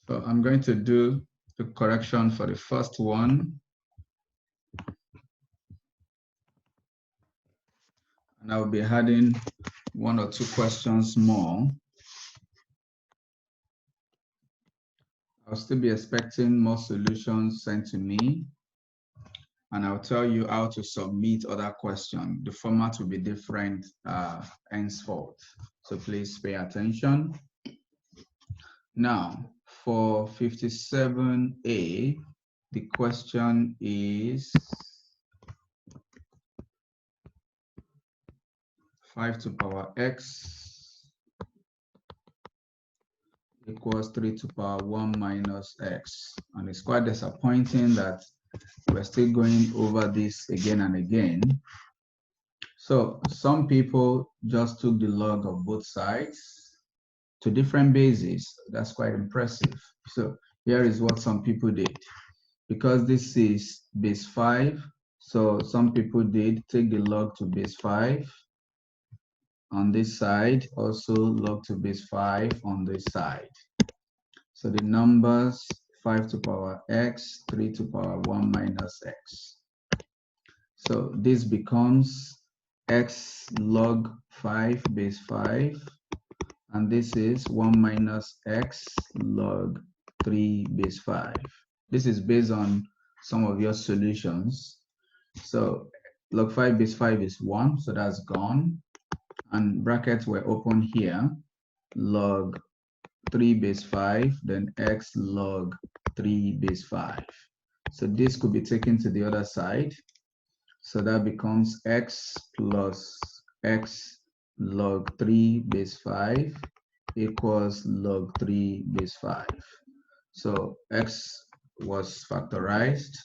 So I'm going to do the correction for the first one. And I'll be adding 1 or 2 questions more. I'll still be expecting more solutions sent to me. And I'll tell you how to submit other questions. The format will be different henceforth. So please pay attention. Now, for 57A, the question is 5 to power x equals 3 to power 1 minus x. And it's quite disappointing that we're still going over this again and again. So some people just took the log of both sides to different bases. That's quite impressive. So here is what some people did. Because this is base 5, so some people did take the log to base 5 on this side, also log to base 5 on this side. So the numbers 5 to power x, 3 to power 1 minus x. So this becomes x log 5 base 5, and this is 1 minus x log 3 base 5. This is based on some of your solutions. So log 5 base 5 is 1, so that's gone. And brackets were open here, log 3 base 5, then x log 3 base 5. So this could be taken to the other side. So that becomes x plus x log 3 base 5 equals log 3 base 5. So x was factorized,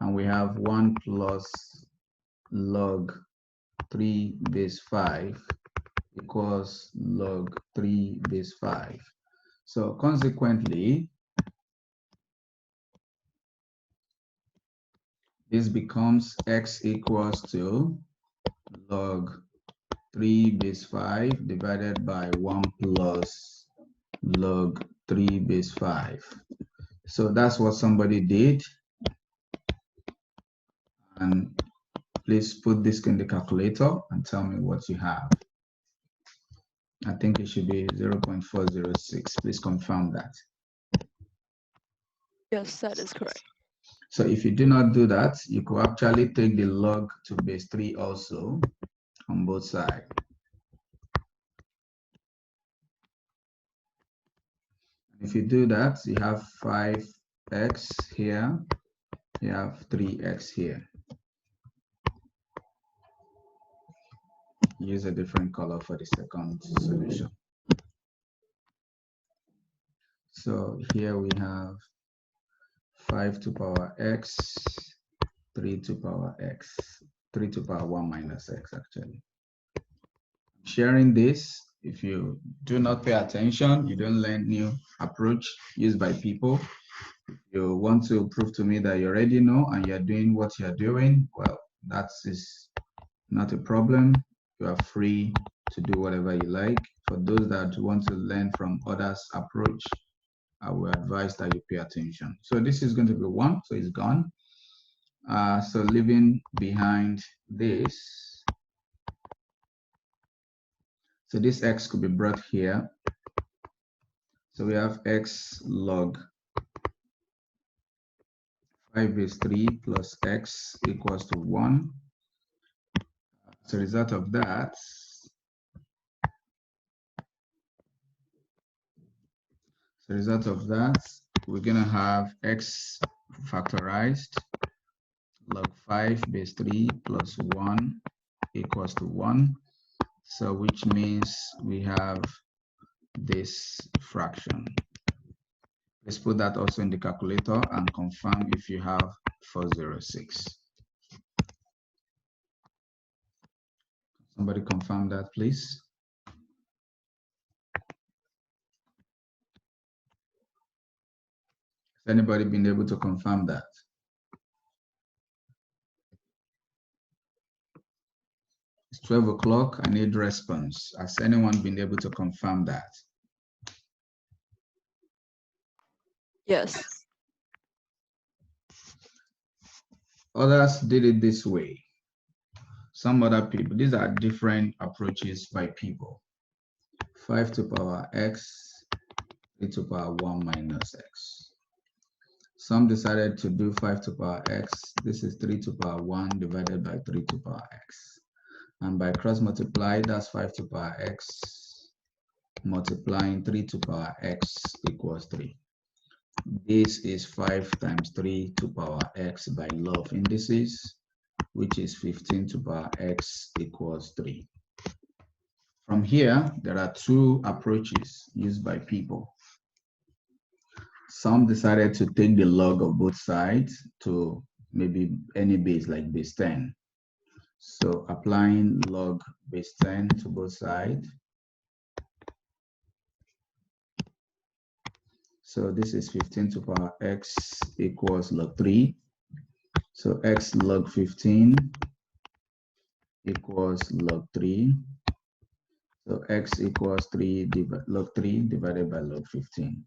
and we have 1 plus log 3 base 5 equals log 3 base 5. So consequently, this becomes x equals to log 3 base 5 divided by 1 plus log 3 base 5. So that's what somebody did. And please put this in the calculator and tell me what you have. I think it should be 0.406. Please confirm that. Yes, that is correct. So if you do not do that, you could actually take the log to base 3 also on both sides. If you do that, you have 5x here, you have 3x here. Use a different color for the second solution. So here we have 5 to power x, 3 to power x, 3 to power 1 minus x actually. Sharing this, if you do not pay attention, you don't learn new approach used by people. If you want to prove to me that you already know and you're doing what you're doing, well, that is not a problem. You are free to do whatever you like. For those that want to learn from others' approach, I will advise that you pay attention. So this is going to be 1, so it's gone. So leaving behind this, so this x could be brought here. So we have x log 5 base 3 plus x equals to 1. As a result of that, we're going to have x factorized log 5 base 3 plus 1 equals to 1. So which means we have this fraction. Let's put that also in the calculator and confirm if you have 406. Somebody confirm that, please. Has anybody been able to confirm that? It's 12 o'clock. I need response. Has anyone been able to confirm that? Yes. Others did it this way. Some other people, these are different approaches by people. 5 to power x, 3 to power 1 minus x. Some decided to do 5 to power x. This is 3 to power 1 divided by 3 to power x. And by cross multiply, that's 5 to power x multiplying 3 to power x equals 3. This is 5 times 3 to power x by law of indices, which is 15 to power x equals 3. From here, there are two approaches used by people. Some decided to take the log of both sides to maybe any base, like base 10. So applying log base 10 to both sides. So this is 15 to power x equals log 3. So x log 15 equals log 3. So x equals log 3 divided by log 15.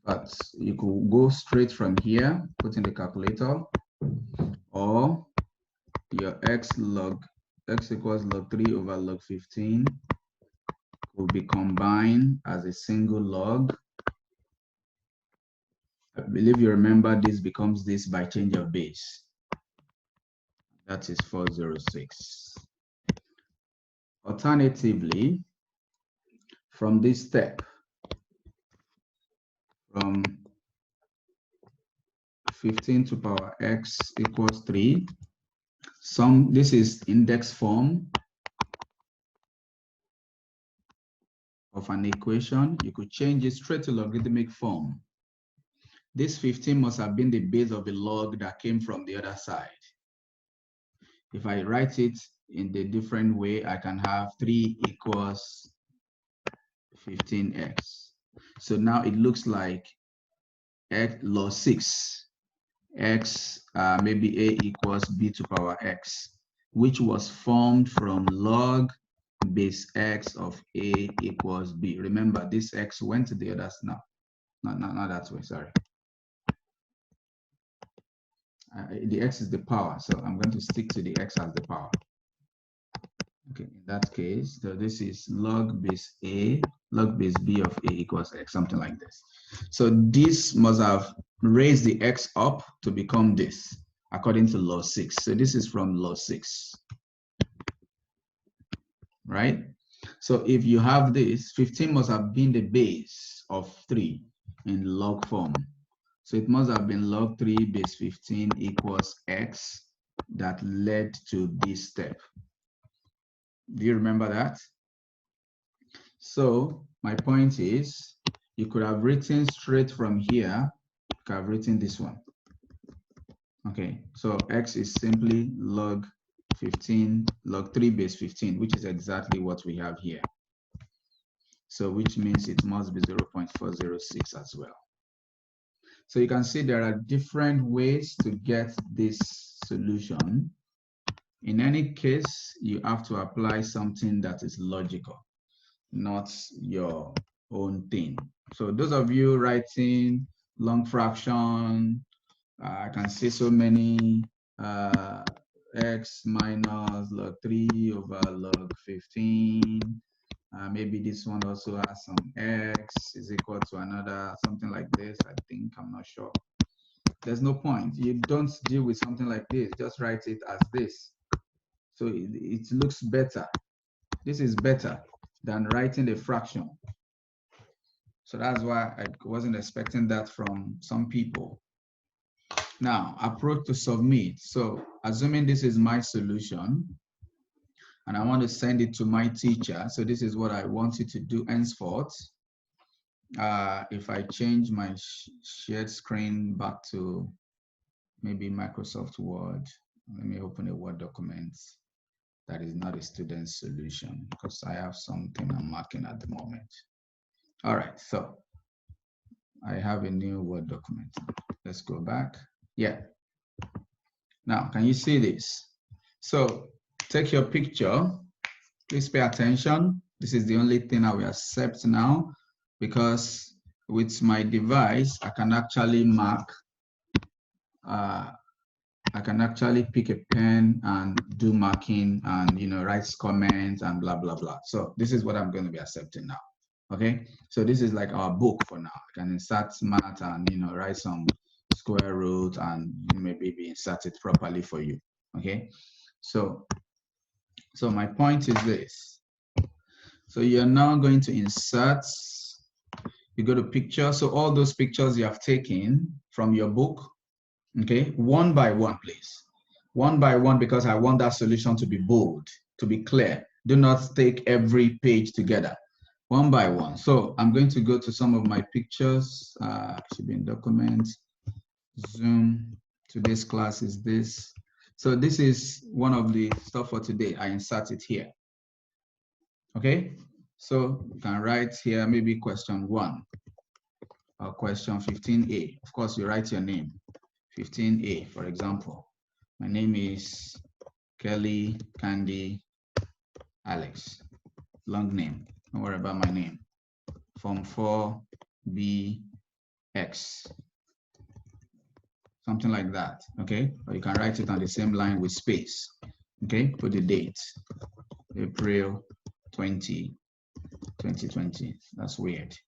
But you could go straight from here, put in the calculator, or your x equals log 3 over log 15 will be combined as a single log. I believe you remember this becomes this by change of base. That is 406. Alternatively, from this step, from 15 to power x equals 3, this is index form of an equation. You could change it straight to logarithmic form. This 15 must have been the base of the log that came from the other side. If I write it in the different way, I can have 3 equals 15x. So now it looks like x log 6, x maybe a equals b to power x, which was formed from log base x of a equals b. Remember, this x went to the others now. Not that way, sorry. The x is the power, so I'm going to stick to the x as the power. Okay, in that case, so this is log base a, log base b of a equals x, something like this. So this must have raised the x up to become this, according to law 6. So this is from law 6, right? So if you have this, 15 must have been the base of 3 in log form. So it must have been log 3 base 15 equals x that led to this step. Do you remember that? So my point is, you could have written straight from here, you could have written this one. Okay, so x is simply log 15, log 3 base 15, which is exactly what we have here. So which means it must be 0.406 as well. So you can see there are different ways to get this solution. In any case, you have to apply something that is logical, not your own thing. So those of you writing long fraction, I can see so many x minus log 3 over log 15. Maybe this one also has some x is equal to another, something like this. I think, I'm not sure. There's no point. You don't deal with something like this. Just write it as this. So it looks better. This is better than writing a fraction. So that's why I wasn't expecting that from some people. Now, approach to submit. So assuming this is my solution, and I want to send it to my teacher. So this is what I want you to do henceforth. If I change my shared screen back to maybe Microsoft Word, let me open a Word document that is not a student solution, because I have something I'm marking at the moment. All right, so I have a new Word document. Let's go back. Yeah. Now, can you see this? So take your picture. Please pay attention. This is the only thing I will accept now, because with my device, I can actually mark, I can actually pick a pen and do marking and, you know, write comments and blah, blah, blah. So this is what I'm going to be accepting now. Okay. So this is like our book for now. I can insert math and, you know, write some square root and maybe insert it properly for you. Okay. So my point is this. So you're now going to insert, you go to picture. So all those pictures you have taken from your book, okay, one by one, please. One by one, because I want that solution to be bold, to be clear. Do not take every page together. One by one. So I'm going to go to some of my pictures. Should be in documents. Zoom. Today's class is this. So this is one of the stuff for today. I insert it here. Okay. So you can write here maybe question 1 or question 15A. Of course, you write your name. 15A, for example. My name is Kelly Candy Alex. Long name. Don't worry about my name. Form 4BX. Something like that. Okay. Or you can write it on the same line with space. Okay. Put the date. April 20, 2020. That's weird.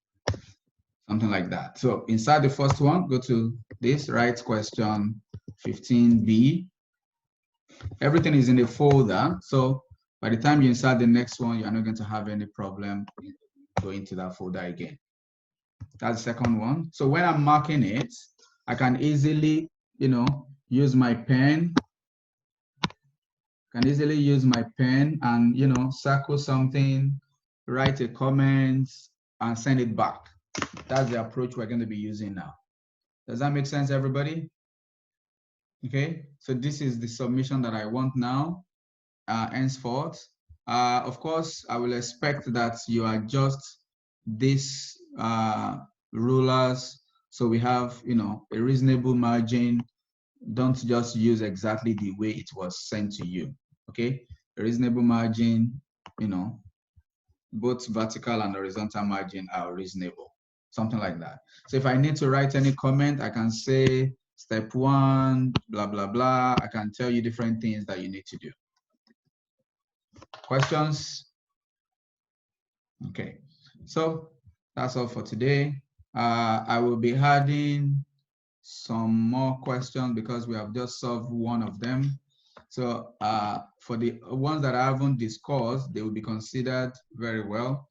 Something like that. So inside the first one, go to this, write question 15B. Everything is in a folder. So by the time you insert the next one, you're not going to have any problem going to that folder again. That's the second one. So when I'm marking it, I can easily, you know, use my pen. Can easily use my pen and, you know, circle something, write a comment, and send it back. That's the approach we're going to be using now. Does that make sense, everybody? Okay, so this is the submission that I want now, henceforth. Of course, I will expect that you adjust these rulers so we have, you know, a reasonable margin. Don't just use exactly the way it was sent to you. Okay, a reasonable margin, you know, both vertical and horizontal margin are reasonable. Something like that. So if I need to write any comment, I can say step 1, blah, blah, blah. I can tell you different things that you need to do. Questions? Okay, so that's all for today. I will be adding some more questions because we have just solved one of them. So for the ones that I haven't discussed, they will be considered very well.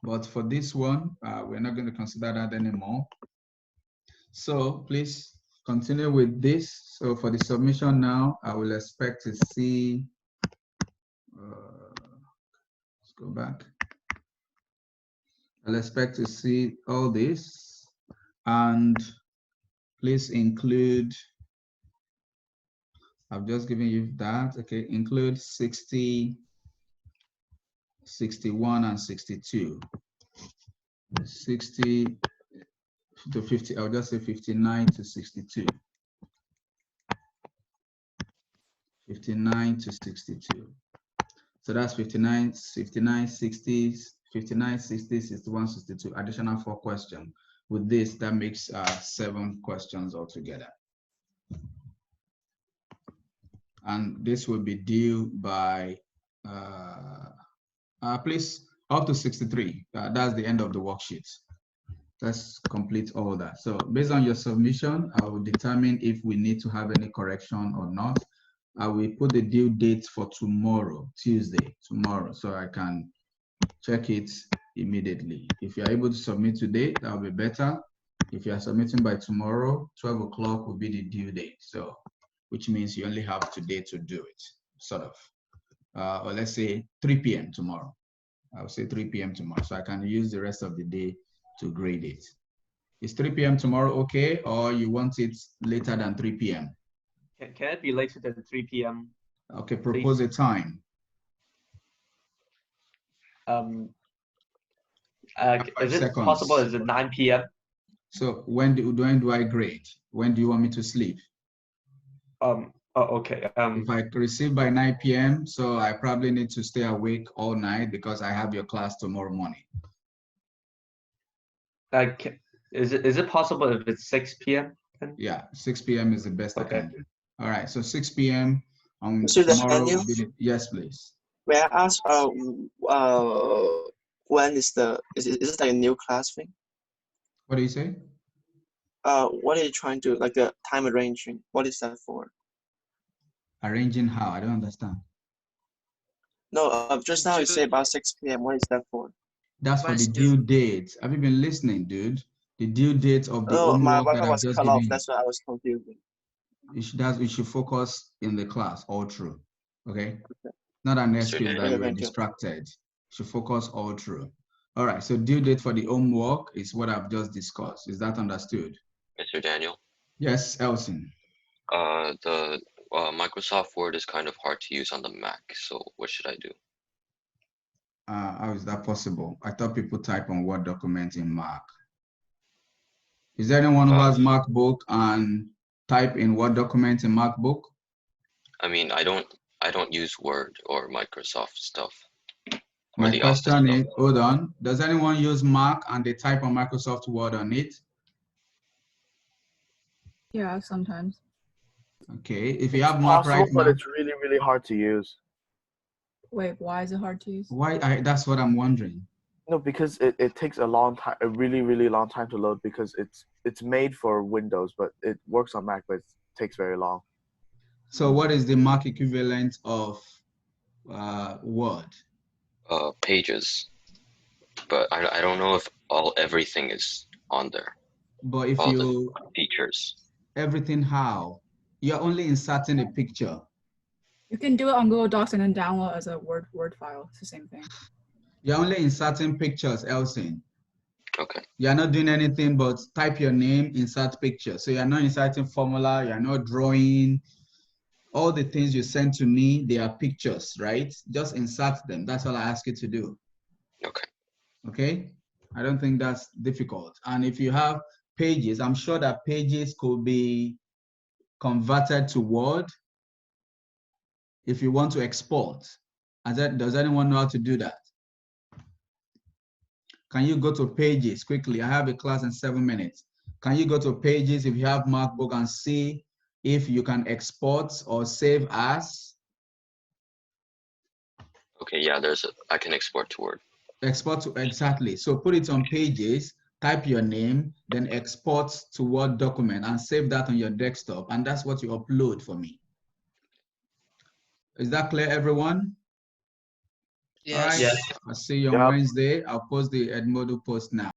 But for this one, we're not going to consider that anymore. So please continue with this. So for the submission now, I will expect to see, let's go back. I'll expect to see all this, and please include, I've just given you that, okay, include 60, 61, and 62. 60 to 50, I'll just say 59 to 62. 59 to 62. So that's 59, 59, 60, 59, 60, 61, 62, additional 4 questions. With this, that makes 7 questions altogether. And this will be due by, please, up to 63. That's the end of the worksheet. Let's complete all that. So based on your submission, I will determine if we need to have any correction or not. I will put the due date for tomorrow, Tuesday, tomorrow, so I can check it immediately. If you're able to submit today, that will be better. If you are submitting by tomorrow, 12 o'clock will be the due date. So, which means you only have today to do it, sort of. Or let's say 3 p.m. tomorrow. I'll say 3 p.m. tomorrow, so I can use the rest of the day to grade it. Is 3 p.m. tomorrow okay, or you want it later than 3 p.m.? Can it be later than 3 p.m.? Okay, propose please. A time. Is it possible? Is it 9 p.m.? So when do I grade? When do you want me to sleep? Oh, okay. If I receive by 9 p.m., so I probably need to stay awake all night because I have your class tomorrow morning. Is it possible if it's 6 p.m.? Then? Yeah, 6 p.m. is the best I can do. All right, so 6 p.m. on Mr. tomorrow. Daniel? Yes, please. May I ask, when is it like a new class thing? What do you say? What are you trying to, like the time arranging? What is that for? Arranging how? I don't understand. No, just now you say about 6 p.m. What is that for? That's for the due date. Have you been listening, dude? The due date of the my homework that Wi-Fi I've was just cut given off. you. That's why I was confused. You should focus in the class all through. Okay? Not an excuse that you were distracted. You should focus all through. All right, so due date for the homework is what I've just discussed. Is that understood? Mr. Daniel? Yes, Elson. The Microsoft Word is kind of hard to use on the Mac, so what should I do? How is that possible? I thought people type on Word document in Mac. Is there anyone who has MacBook and type in Word document in MacBook? I mean, I don't use Word or Microsoft stuff. My question is, hold on, does anyone use Mac and they type on Microsoft Word on it? Yeah, sometimes. Okay, if you have Mac right now, but it's really, really hard to use. Wait, why is it hard to use? That's what I'm wondering. No, because it takes a long time, a really, really long time to load because it's made for Windows, but it works on Mac, but it takes very long. So what is the Mac equivalent of Word? Pages, but I don't know if everything is on there. But if all you the features. Everything how? You're only inserting a picture. You can do it on Google Docs and then download as a Word file. It's the same thing. You're only inserting pictures, Elsin. Okay. You're not doing anything but type your name, insert picture. So you're not inserting formula, you're not drawing. All the things you send to me, they are pictures, right? Just insert them. That's all I ask you to do. Okay. Okay? I don't think that's difficult. And if you have pages, I'm sure that pages could be converted to Word if you want to export. Does anyone know how to do that? Can you go to pages quickly? I have a class in 7 minutes. Can you go to pages if you have MacBook and see if you can export or save as? Okay, yeah, I can export to Word. Export to, exactly. So put it on pages, type your name, then export to Word document and save that on your desktop. And that's what you upload for me. Is that clear, everyone? Yes. All right. Yes. I'll see you on Wednesday. I'll post the Edmodo post now.